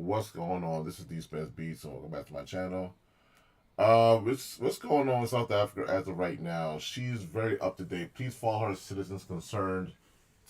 What's going on? This is D Spence Beats, and welcome back to my channel. What's going on in South Africa as of right now? She's very up to date. Please follow her Citizens Concerned.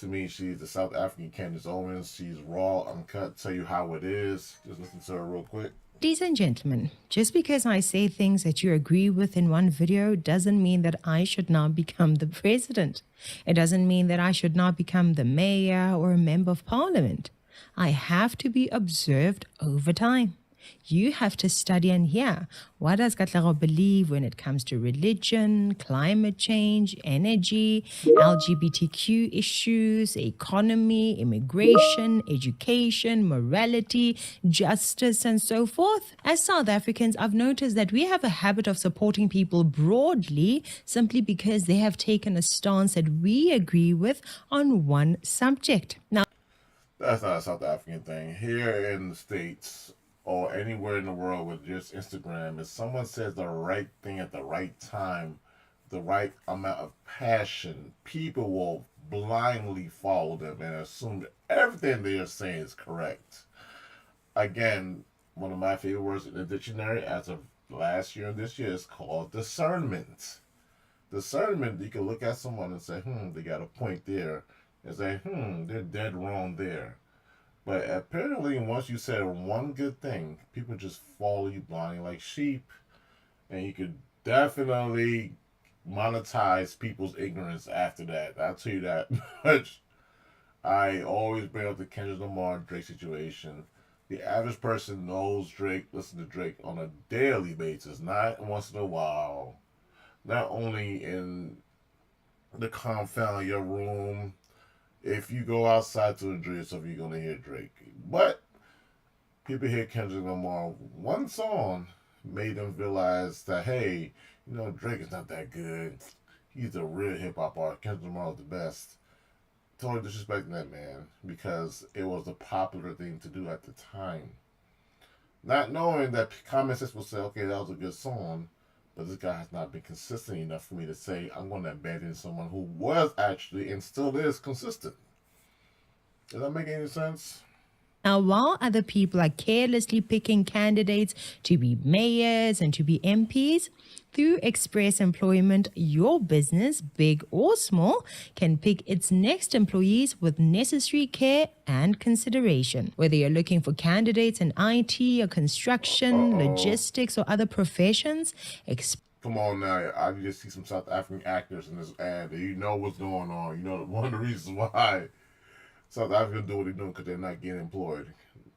To me, she's the South African Candace Owens. She's raw, uncut, tell you how it is. Just listen to her real quick. Ladies and gentlemen, just because I say things that you agree with in one video doesn't mean that I should not become the president. It doesn't mean that I should not become the mayor or a member of parliament. I have to be observed over time. You have to study and hear what does Katlego believe when it comes to religion, climate change, energy, LGBTQ issues, economy, immigration, education, morality, justice, and so forth. As South Africans, I've noticed that we have a habit of supporting people broadly simply because they have taken a stance that we agree with on one subject. Now, that's not a South African thing. Here in the States, or anywhere in the world with just Instagram, if someone says the right thing at the right time, the right amount of passion, people will blindly follow them and assume that everything they are saying is correct. Again, one of my favorite words in the dictionary as of last year and this year is called discernment. Discernment, you can look at someone and say, they got a point there, and say, they're dead wrong there. But apparently, once you said one good thing, people just follow you blindly like sheep. And you could definitely monetize people's ignorance after that. I'll tell you that much. I always bring up the Kendrick Lamar and Drake situation. The average person knows Drake, listen to Drake on a daily basis, not once in a while. Not only in the confound of your room. If you go outside to enjoy yourself, you're going to hear Drake. But people hear Kendrick Lamar. One song made them realize that, hey, Drake is not that good. He's a real hip-hop artist. Kendrick Lamar is the best. Totally disrespecting that man because it was a popular thing to do at the time. Not knowing that common sense will say, okay, that was a good song, but this guy has not been consistent enough for me to say I'm going to abandon someone who was actually and still is consistent. Does that make any sense? Now, while other people are carelessly picking candidates to be mayors and to be MPs, through Express Employment, your business, big or small, can pick its next employees with necessary care and consideration. Whether you're looking for candidates in IT or construction, logistics, or other professions, come on now, I just see some South African actors in this ad. You know what's going on. One of the reasons why South Africans do what they're doing because they're not getting employed.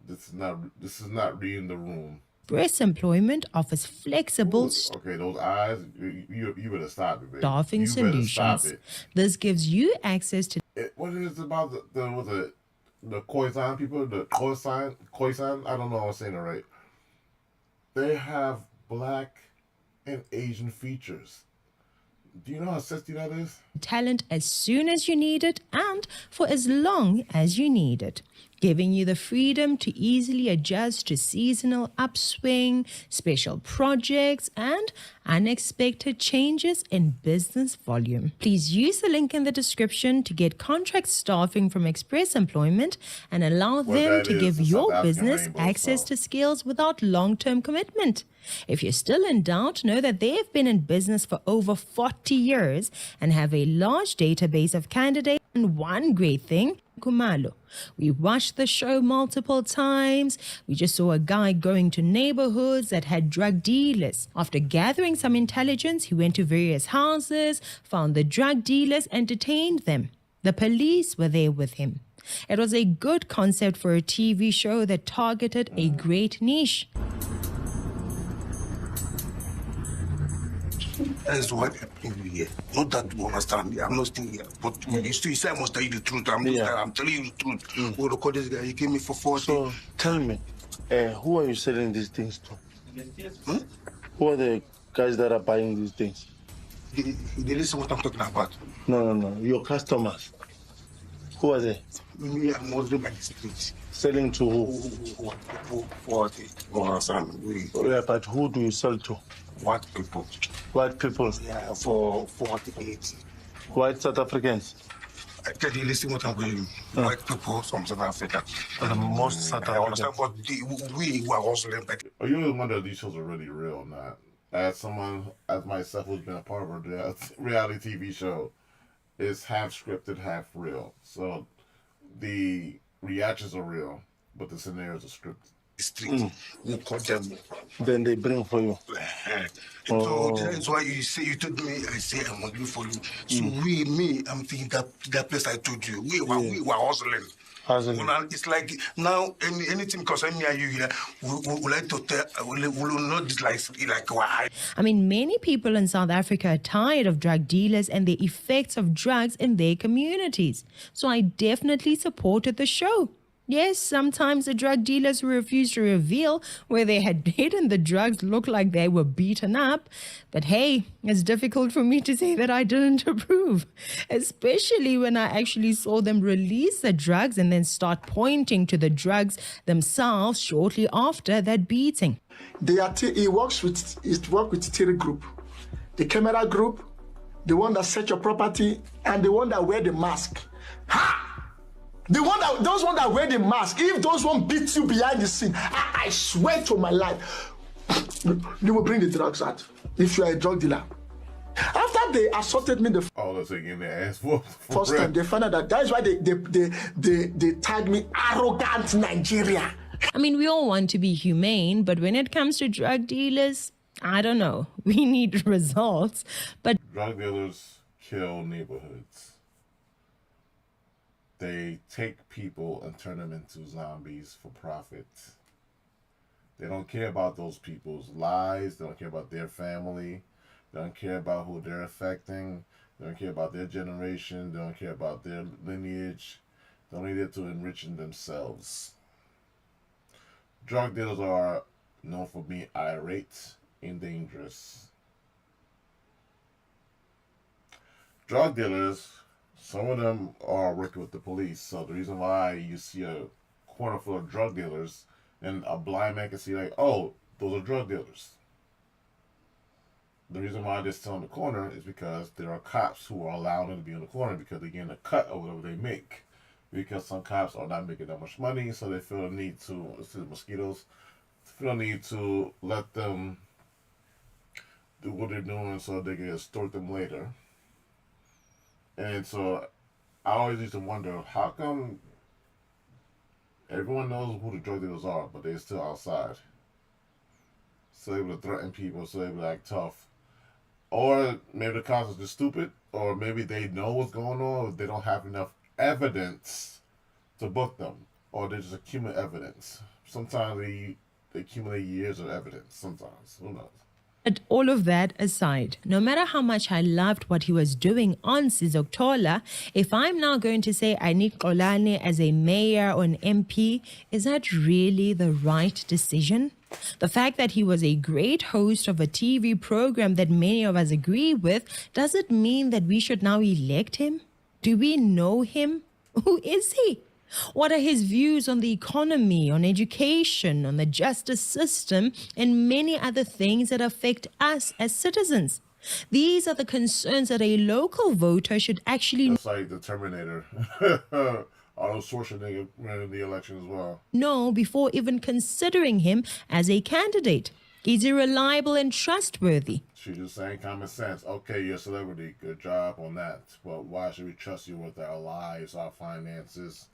This is not reading the room. Express Employment offers flexible okay, those eyes, you better stop it, baby. Staffing solutions. This gives you access to what is it about the Khoisan people, the Khoisan, I don't know if I'm saying it right. They have black and Asian features. Do you know how sexy that is? Talent as soon as you need it and for as long as you need it, giving you the freedom to easily adjust to seasonal upswing, special projects, and unexpected changes in business volume. Please use the link in the description to get contract staffing from Express Employment and allow them to give your business access to skills without long-term commitment. If you're still in doubt, know that they have been in business for over 40 years and have a large database of candidates. And one great thing, Kumalo. We watched the show multiple times. We just saw a guy going to neighborhoods that had drug dealers. After gathering some intelligence, he went to various houses, found the drug dealers, and detained them. The police were there with him. It was a good concept for a TV show that targeted a great niche. That is what happened here. Not that you understand. I'm not still here. But you say I must tell you the truth. I'm telling you the truth. We'll record this guy. He gave me for 40. So, tell me, who are you selling these things to? Who are the guys that are buying these things? They listen what I'm talking about. No. Your customers. Who are they? Me, I'm ordering by the street. Selling to who? For the understand. Yeah, but who do you sell to? White people. White people? Yeah, for 48. White South Africans? I tell you, listen what I'm going to white people from South Africa. And most South I understand, Africans. but we were hustling. But Are you always wonder if these shows are really real or not? As someone, as myself, who's been a part of a reality TV show, it's half scripted, half real. So the reactions are real, but the scenarios are scripted. street, we call them. Then they bring for you. So that's why you say you told me. I say I'm hungry for you. So I'm thinking that place I told you. We were hustling. It's like now anything concerning me and you here, we like to tell, we will not dislike like why. I mean, many people in South Africa are tired of drug dealers and the effects of drugs in their communities. So I definitely supported the show. Yes, sometimes the drug dealers who refused to reveal where they had hidden the drugs looked like they were beaten up. But hey, it's difficult for me to say that I didn't approve, especially when I actually saw them release the drugs and then start pointing to the drugs themselves shortly after that beating. He works with the theory group, the camera group, the one that search your property, and the one that wear the mask. Ha! Those ones that wear the mask, if those one beat you behind the scene, I swear to my life, they will bring the drugs out if you are a drug dealer. After they assaulted me the let's say getting their ass whooped. first time, they found out that is why they tagged me arrogant Nigeria. I mean, we all want to be humane, but when it comes to drug dealers, I don't know. We need results. But drug dealers kill neighborhoods. They take people and turn them into zombies for profit. They don't care about those people's lives. They don't care about their family. They don't care about who they're affecting. They don't care about their generation. They don't care about their lineage. They're only there to enriching themselves. Drug dealers are known for being irate and dangerous. Drug dealers, some of them are working with the police. So the reason why you see a corner full of drug dealers and a blind man can see like, oh, those are drug dealers. The reason why they're still in the corner is because there are cops who are allowing them to be in the corner because they're getting a cut of whatever they make. Because some cops are not making that much money, so they feel the need to, mosquitoes, feel the need to let them do what they're doing so they can extort them later. And so I always used to wonder, how come everyone knows who the drug dealers are, but they're still outside? So able to threaten people, so they be like tough. Or maybe the cops are just stupid, or maybe they know what's going on, or they don't have enough evidence to book them, or they just accumulate evidence. Sometimes they accumulate years of evidence, sometimes, who knows? But all of that aside, no matter how much I loved what he was doing on Sizokuthola, if I'm now going to say I need Xolani as a mayor or an MP, is that really the right decision? The fact that he was a great host of a TV program that many of us agree with, does it mean that we should now elect him? Do we know him? Who is he? What are his views on the economy, on education, on the justice system, and many other things that affect us as citizens? These are the concerns that a local voter should actually That's like the Terminator. Arnold Schwarzenegger ran in the election as well. know before even considering him as a candidate. Is he reliable and trustworthy? She's just saying common sense. Okay, you're a celebrity. Good job on that. But why should we trust you with our lives, our finances,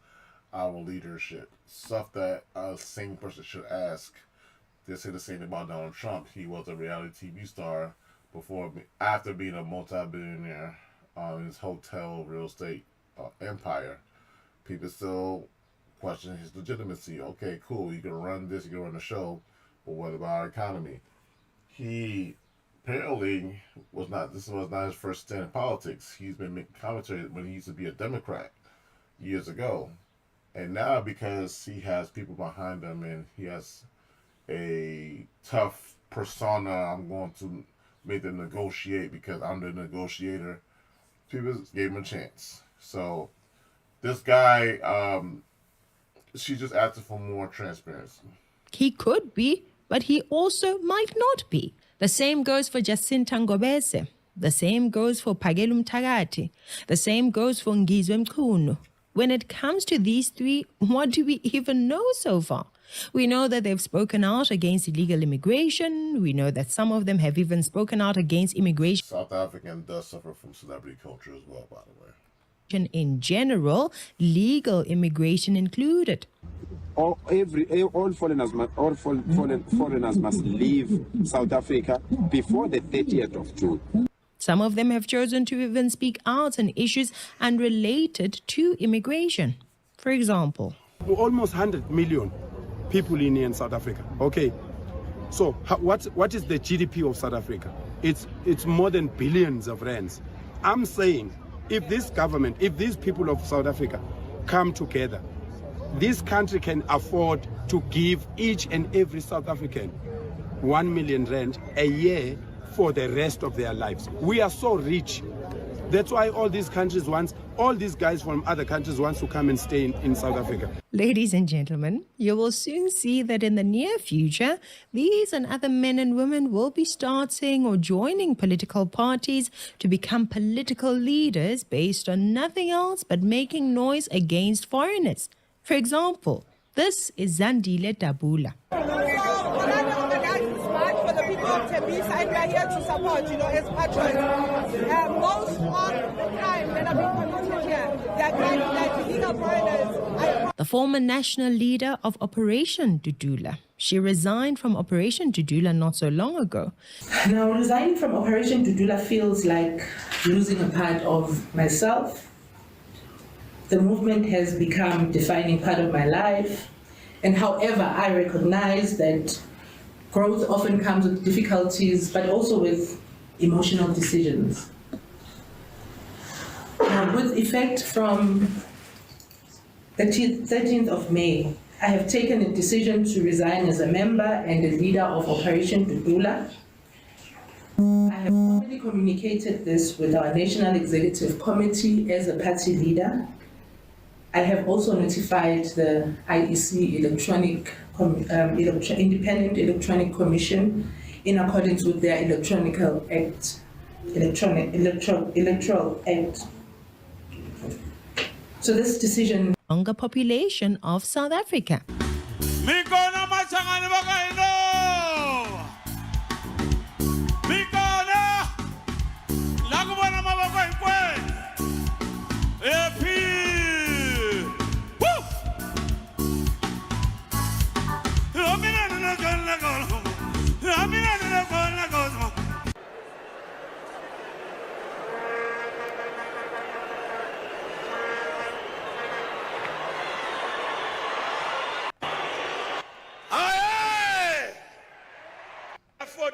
our leadership? Stuff that a sane person should ask. They say the same thing about Donald Trump. He was a reality TV star after being a multi-billionaire in his hotel real estate empire. People still question his legitimacy. Okay, cool. You can run this, you can run the show, but what about our economy? He apparently this was not his first stint in politics. He's been making commentary when he used to be a Democrat years ago. And now, because he has people behind him and he has a tough persona, I'm going to make them negotiate because I'm the negotiator, people gave him a chance. So this guy, she just asked for more transparency. He could be, but he also might not be. The same goes for Jacinta Ngobese. The same goes for Phagelum Tagati. The same goes for Ngizwe Mchunu. When it comes to these three, what do we even know so far? We know that they've spoken out against illegal immigration. We know that some of them have even spoken out against immigration. South African does suffer from celebrity culture as well, by the way. In general, legal immigration included. All foreigners must leave South Africa before the 30th of June. Some of them have chosen to even speak out on issues unrelated to immigration. For example, Almost 100 million people in South Africa. Okay, so what is the GDP of South Africa? It's more than billions of rands. I'm saying, if this government, if these people of South Africa come together, this country can afford to give each and every South African 1 million rand a year for the rest of their lives. We are so rich. That's why all these countries want, all these guys from other countries want to come and stay in South Africa. ladies and gentlemen, you will soon see that in the near future, these and other men and women will be starting or joining political parties to become political leaders based on nothing else but making noise against foreigners. For example, this is Zandile Dabula. For the people of Tembisa, and we are here to support, as patrons. Most of the crime that have been committed here, they are crimes that illegal foreigners. The former national leader of Operation Dudula. She resigned from Operation Dudula not so long ago. Now, resigning from Operation Dudula feels like losing a part of myself. The movement has become a defining part of my life. And however, I recognize that growth often comes with difficulties, but also with emotional decisions. Now, with effect from the 13th of May, I have taken a decision to resign as a member and a leader of Operation Dudula. I have formally communicated this with our National Executive Committee as a party leader. I have also notified the IEC Independent Electronic Commission in accordance with their Electoral Act. So this decision. Younger population of South Africa.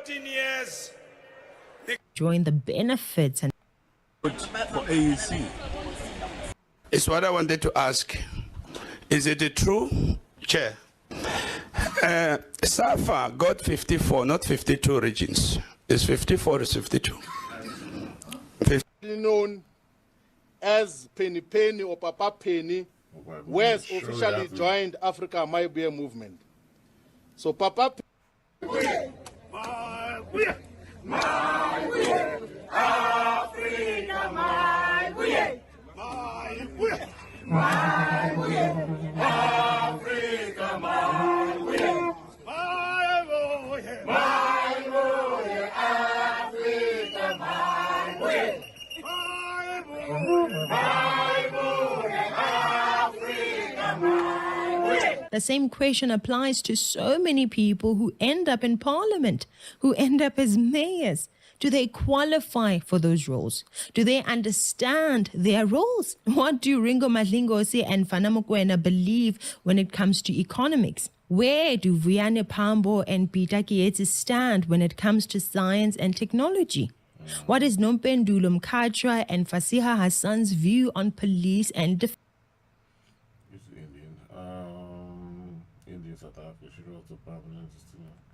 Years. Join the benefits and For AEC. It's what I wanted to ask. Is it true, Chair? SAFA got 54, not 52 regions. It's 54 or 52? Known as Penny Penny or Papa Penny, who has officially joined Africa My Beer movement. So Papa Penny. My way, Africa, my way, my way, my way, Africa, my way, my way, Africa, my way, Africa, my way. the same question applies to so many people who end up in parliament, who end up as mayors. Do they qualify for those roles? Do they understand their roles? What do Ringo Madlingozi and Fana Mokoena believe when it comes to economics? Where do Vuyane Pambo and Peter Kietsi stand when it comes to science and technology? What is Nompendulo Mkhatshwa and Fasiha Hassan's view on police and defense? Indian South Africa. She wrote the prominent.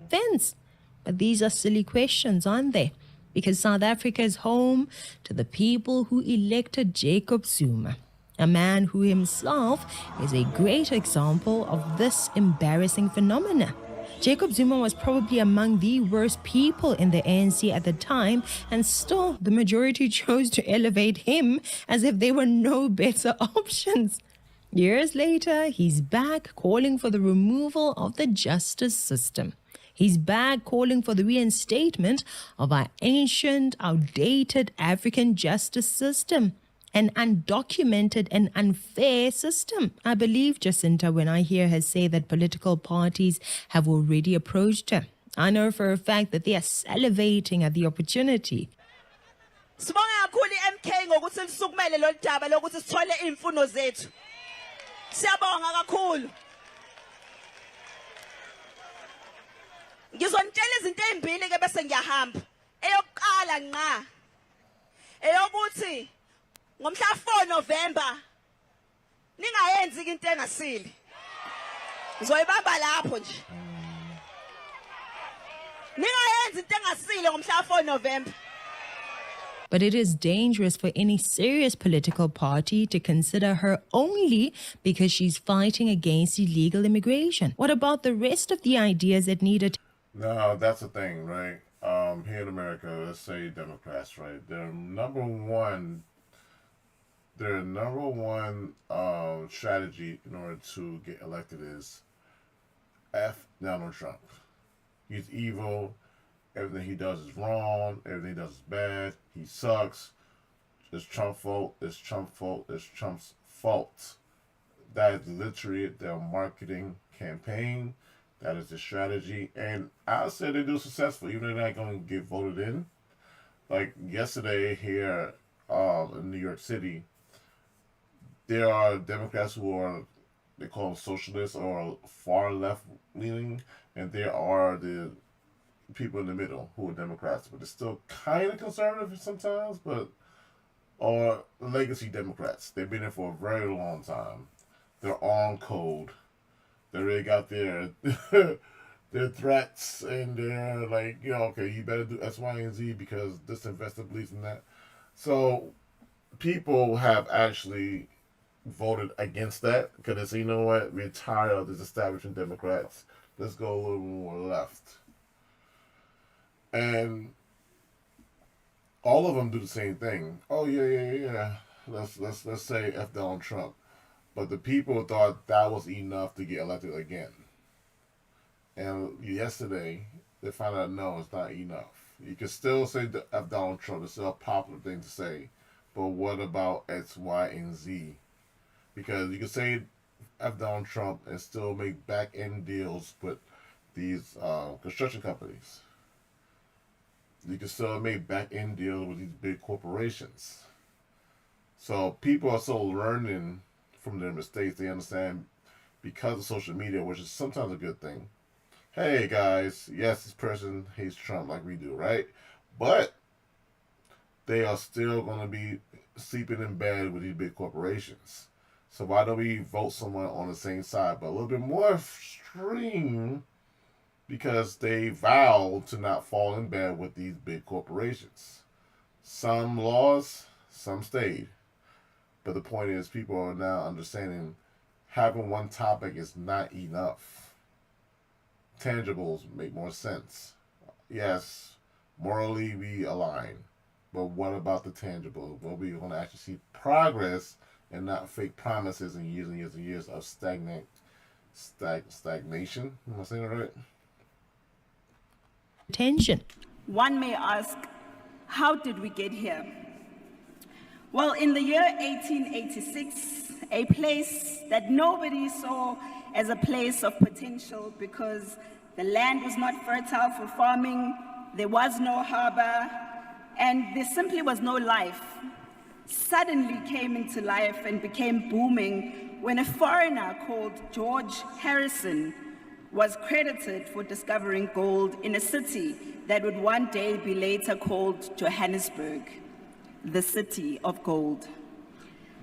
Fence. But these are silly questions, aren't they? Because South Africa is home to the people who elected Jacob Zuma, a man who himself is a great example of this embarrassing phenomena. Jacob Zuma was probably among the worst people in the ANC at the time, and still the majority chose to elevate him as if there were no better options. Years later, he's back calling for the removal of the justice system. He's back calling for the reinstatement of our ancient, outdated African justice system. An undocumented and unfair system. I believe Jacinta when I hear her say that political parties have already approached her. I know for a fact that they are salivating at the opportunity. Sibonga kakhulu MK ngokuthi lisukumele lo daba lokuthi sithole imfuno zethu. Siyabonga kakhulu. Ngizontshela izinto ezimbili ke bese ngiyahamba. Eyokuqala nqa. Eyokuthi ngomhla 4 November ningayenzi into engasile. Ngizoyibamba lapho nje. Ningayenzi into engasile ngomhla 4 November. But it is dangerous for any serious political party to consider her only because she's fighting against illegal immigration. What about the rest of the ideas that needed? No, that's the thing, right? Here in America, let's say Democrats, right? Their number one strategy in order to get elected is F Donald Trump. He's evil. Everything he does is wrong. Everything he does is bad. He sucks. It's Trump's fault. It's Trump's fault. It's Trump's fault. That is literally their marketing campaign. That is the strategy. And I'll say they do successful, even though they're not going to get voted in. Like yesterday here in New York City, there are Democrats who are, they call them socialists or far left leaning, and there are the people in the middle who are Democrats, but they're still kind of conservative sometimes, or legacy Democrats. They've been there for a very long time. They're on code. They really got their threats, and they're like, okay, you better do X, Y, and Z because this investor believes in that. So people have actually voted against that because they say, you know what, we're tired of this establishment Democrats. Let's go a little more left. And all of them do the same thing. Oh yeah. Let's say F Donald Trump. But the people thought that was enough to get elected again. And yesterday, they found out, no, it's not enough. You can still say F Donald Trump. It's still a popular thing to say. But what about X, Y, and Z? Because you can say F Donald Trump and still make back-end deals with these construction companies. You can still make back-end deals with these big corporations. So people are still learning from their mistakes. They understand because of social media, which is sometimes a good thing. Hey guys, yes, this person hates Trump like we do, right? But they are still going to be sleeping in bed with these big corporations. So why don't we vote someone on the same side, but a little bit more extreme, because they vowed to not fall in bed with these big corporations. Some laws, some stayed. But the point is, people are now understanding having one topic is not enough. Tangibles make more sense. Yes, morally we align. But what about the tangible? Well, we're going to actually see progress and not fake promises and years and years and years of stagnation. Am I saying it right? Attention. One may ask, how did we get here? Well, in the year 1886, a place that nobody saw as a place of potential because the land was not fertile for farming, there was no harbor, and there simply was no life, suddenly came into life and became booming when a foreigner called George Harrison was credited for discovering gold in a city that would one day be later called Johannesburg, the city of gold.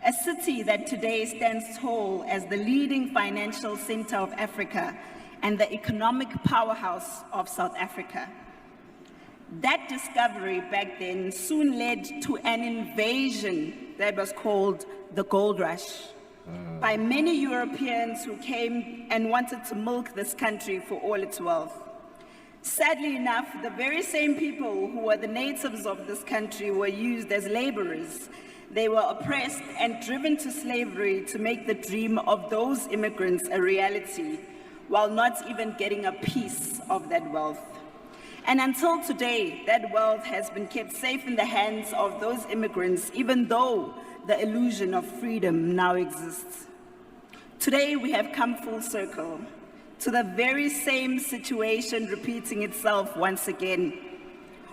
A city that today stands tall as the leading financial center of Africa and the economic powerhouse of South Africa. That discovery back then soon led to an invasion that was called the Gold Rush. by many Europeans who came and wanted to milk this country for all its wealth. Sadly enough, the very same people who were the natives of this country were used as laborers. They were oppressed and driven to slavery to make the dream of those immigrants a reality, while not even getting a piece of that wealth. And until today, that wealth has been kept safe in the hands of those immigrants, even though the illusion of freedom now exists. Today, we have come full circle to the very same situation repeating itself once again.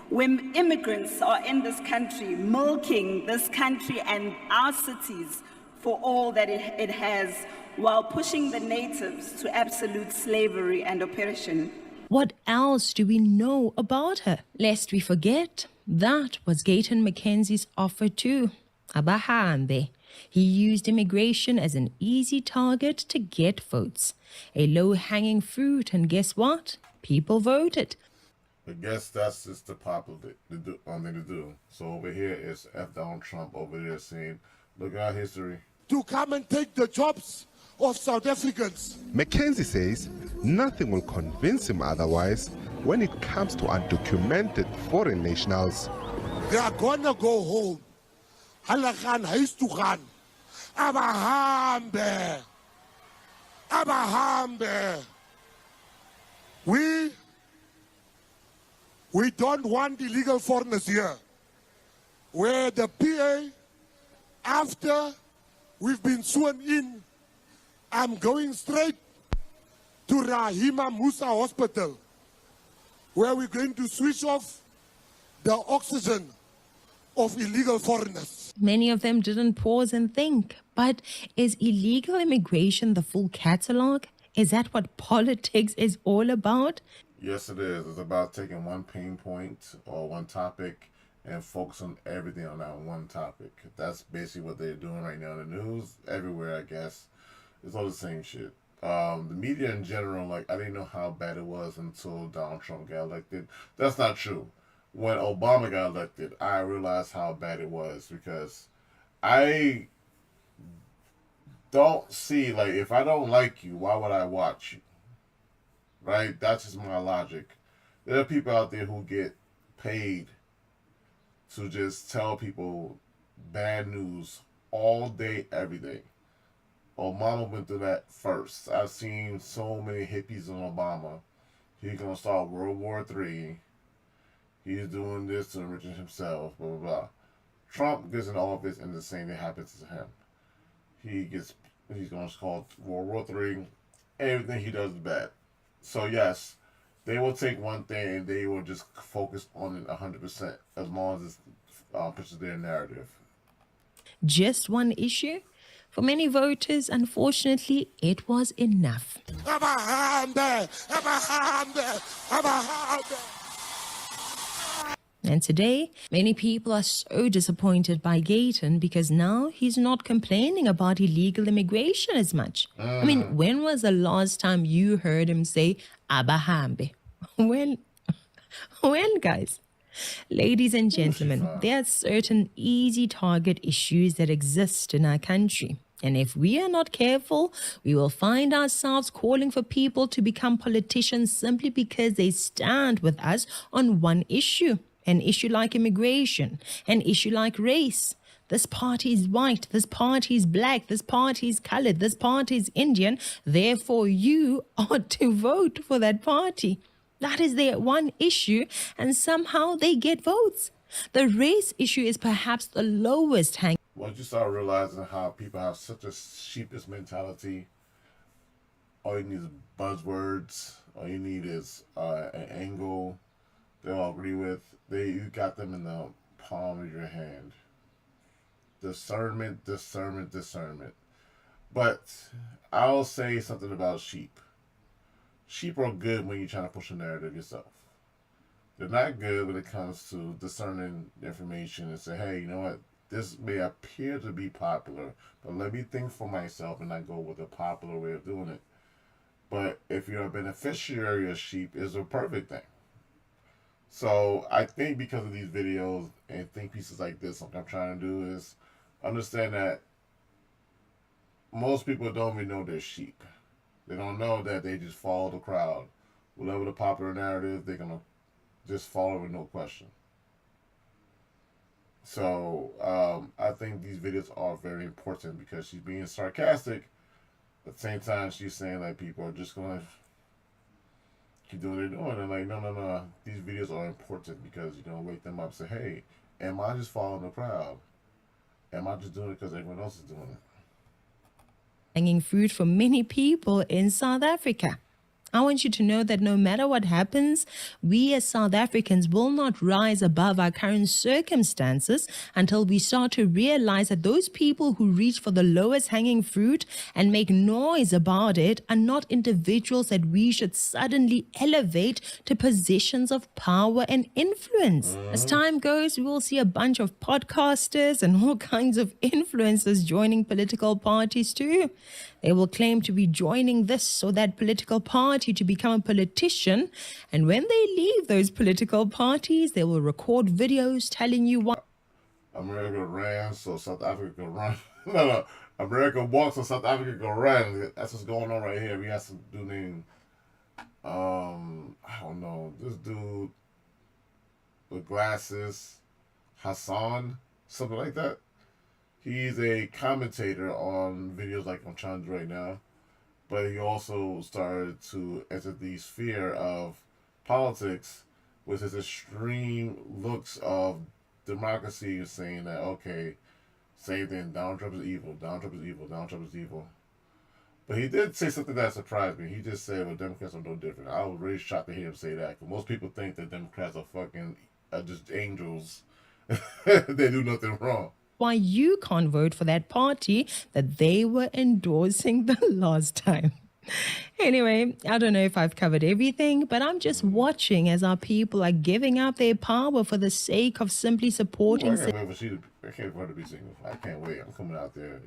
When immigrants are in this country, milking this country and our cities for all that it has, while pushing the natives to absolute slavery and oppression. What else do we know about her? Lest we forget, that was Gayton Mackenzie's offer too. Abahambe. He used immigration as an easy target to get votes. A low-hanging fruit, and guess what? People voted. I guess that's just the popular thing to do. So over here is F. Donald Trump over there saying, look at our history. To come and take the jobs of South Africans. Mackenzie says nothing will convince him otherwise when it comes to undocumented foreign nationals. They are gonna go home. Halagan huis toe gaan. Abahambe. Abahambe. We don't want illegal foreigners here. Where the PA, after we've been sworn in, I'm going straight to Rahima Musa Hospital, where we're going to switch off the oxygen of illegal foreigners. Many of them didn't pause and think, but is illegal immigration the full catalogue? Is that what politics is all about? Yes, it is. It's about taking one pain point or one topic and focus on everything on that one topic. That's basically what they're doing right now in the news, everywhere, I guess. It's all the same shit. The media in general, like, I didn't know how bad it was until Donald Trump got elected. That's not true. When Obama got elected, I realized how bad it was, because I don't see, like, if I don't like you, why would I watch you? Right? That's just my logic. There are people out there who get paid to just tell people bad news all day, every day. Obama went through that first. I've seen so many hippies on Obama. He's going to start World War III. He's doing this to enrich himself, blah, blah, blah. Trump gets in office and the same thing happens to him. He's going to call World War III. Everything he does is bad. So yes, they will take one thing and they will just focus on it 100% as long as it pushes their narrative. Just one issue? For many voters, unfortunately, it was enough. And today, many people are so disappointed by Gayton because now he's not complaining about illegal immigration as much. I mean, when was the last time you heard him say, Abahambe? When, guys? Ladies and gentlemen, there are certain easy target issues that exist in our country. And if we are not careful, we will find ourselves calling for people to become politicians simply because they stand with us on one issue. An issue like immigration, an issue like race. This party is white, this party is black, this party is colored, this party is Indian. Therefore, you ought to vote for that party. That is their one issue, and somehow they get votes. The race issue is perhaps the lowest hanging. Once you start realizing how people have such a sheepish mentality, all you need is buzzwords, all you need is an angle they all agree with. You got them in the palm of your hand. Discernment. But I'll say something about sheep. Sheep are good when you're trying to push a narrative yourself. They're not good when it comes to discerning information and say, hey, you know what? This may appear to be popular, but let me think for myself and not go with a popular way of doing it. But if you're a beneficiary of sheep, it's a perfect thing. So I think because of these videos and think pieces like this, what I'm trying to do is understand that most people don't even know they're sheep. They don't know that they just follow the crowd. Whatever the popular narrative, they're going to just follow with no question. So I think these videos are very important because she's being sarcastic. At the same time, she's saying like people are just going to keep doing what they're doing. And like, no. These videos are important because you're going to wake them up and say, hey, am I just following the crowd? Am I just doing it because everyone else is doing it? Hanging fruit for many people in South Africa. I want you to know that no matter what happens, we as South Africans will not rise above our current circumstances until we start to realize that those people who reach for the lowest hanging fruit and make noise about it are not individuals that we should suddenly elevate to positions of power and influence. As time goes, we will see a bunch of podcasters and all kinds of influencers joining political parties too. They will claim to be joining this or that political party to become a politician. And when they leave those political parties, they will record videos telling you what America ran, so South Africa can run. No. America walks, so South Africa can run. That's what's going on right here. We have some dude named, I don't know, this dude with glasses, Hassan, something like that. He's a commentator on videos like I'm trying to do right now, but he also started to enter the sphere of politics with his extreme looks of democracy, saying that, okay, same thing, Donald Trump is evil, Donald Trump is evil, Donald Trump is evil. But he did say something that surprised me. He just said, well, Democrats are no different. I was really shocked to hear him say that, because most people think that Democrats are fucking just angels. They do nothing wrong. Why you can't vote for that party that they were endorsing the last time. Anyway, I don't know if I've covered everything, but I'm just watching as our people are giving up their power for the sake of simply supporting. I can't wait for her to be single. I can't wait. I'm coming out there